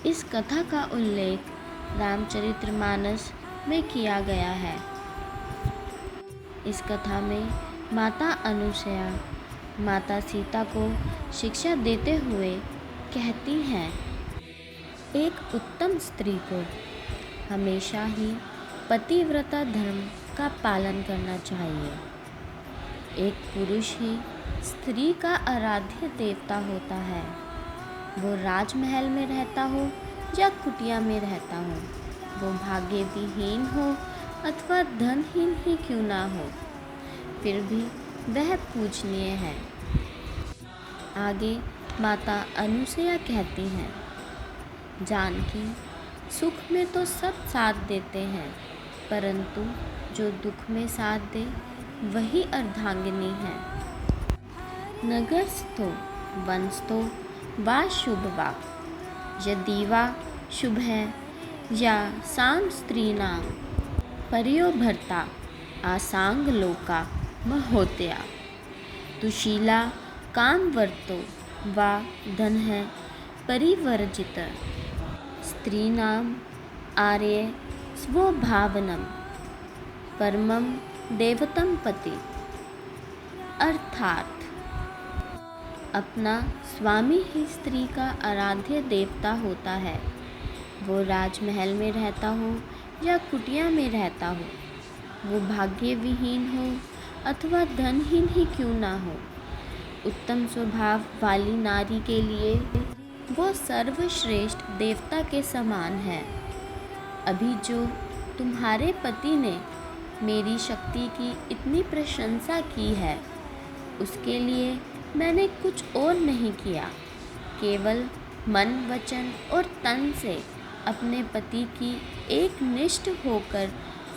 इस कथा का उल्लेख रामचरितमानस में किया गया है। इस कथा में माता अनुसुईया माता सीता को शिक्षा देते हुए कहती हैं, एक उत्तम स्त्री को हमेशा ही पतिव्रता धर्म का पालन करना चाहिए। एक पुरुष ही स्त्री का आराध्य देवता होता है। वो राजमहल में रहता हो या कुटिया में रहता हो, वो भाग्य विहीन हो अथवा धनहीन ही क्यों ना हो, फिर भी वह पूजनीय है। आगे माता अनुसुईया कहती हैं, जानकी सुख में तो सब साथ देते हैं, परंतु जो दुख में साथ दे वही अर्धांगिनी है। नगरस्थो वनस्थो वा शुभ वा यदि वा शुभ है या साम स्त्रीणां पर्यो भर्ता आसांग लोका महोत्या तुशीला कामवर्तो वा धन है परिवर्जित स्त्रीणाम आर्य स्वभावनम परमम देवतम पति। अर्थात अपना स्वामी ही स्त्री का आराध्य देवता होता है। वो राजमहल में रहता हो या कुटिया में रहता हो, वो भाग्य विहीन हो अथवा धनहीन ही क्यों ना हो, उत्तम स्वभाव वाली नारी के लिए वो सर्वश्रेष्ठ देवता के समान है। अभी जो तुम्हारे पति ने मेरी शक्ति की इतनी प्रशंसा की है, उसके लिए मैंने कुछ और नहीं किया, केवल मन वचन और तन से अपने पति की एक निष्ठ होकर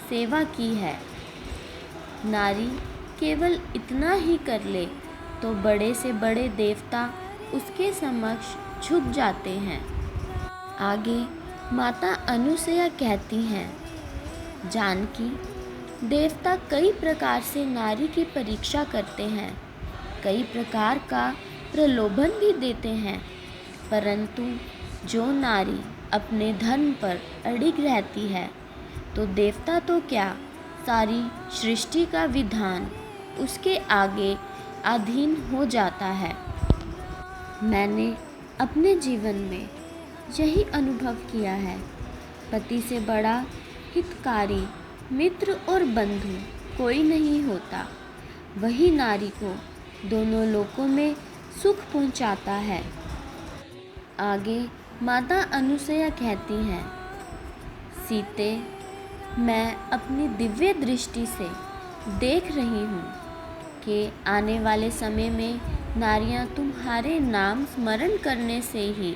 सेवा की है। नारी केवल इतना ही कर ले तो बड़े से बड़े देवता उसके समक्ष झुक जाते हैं। आगे माता अनुसुईया कहती हैं, जानकी देवता कई प्रकार से नारी की परीक्षा करते हैं, कई प्रकार का प्रलोभन भी देते हैं, परंतु जो नारी अपने धर्म पर अडिग रहती है तो देवता तो क्या, सारी सृष्टि का विधान उसके आगे अधीन हो जाता है। मैंने अपने जीवन में यही अनुभव किया है। पति से बड़ा हितकारी मित्र और बंधु कोई नहीं होता। वही नारी को दोनों लोकों में सुख पहुंचाता है। आगे माता अनुसुईया कहती हैं, सीते मैं अपनी दिव्य दृष्टि से देख रही हूँ कि आने वाले समय में नारियां तुम्हारे नाम स्मरण करने से ही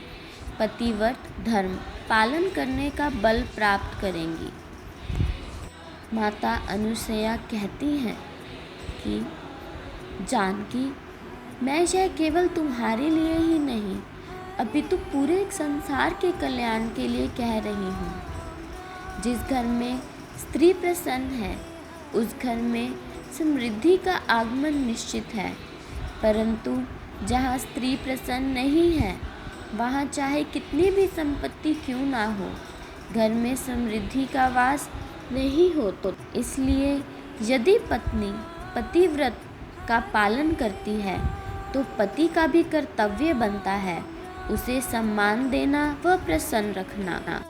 पतिव्रत धर्म पालन करने का बल प्राप्त करेंगी। माता अनुसुईया कहती हैं कि जानकी मैं यह केवल तुम्हारे लिए ही नहीं, अपितु पूरे संसार के कल्याण के लिए कह रही हूँ। जिस घर में स्त्री प्रसन्न है उस घर में समृद्धि का आगमन निश्चित है, परंतु जहाँ स्त्री प्रसन्न नहीं है वहाँ चाहे कितनी भी संपत्ति क्यों ना हो, घर में समृद्धि का वास नहीं हो। तो इसलिए यदि पत्नी पतिव्रत का पालन करती है तो पति का भी कर्तव्य बनता है उसे सम्मान देना व प्रसन्न रखना।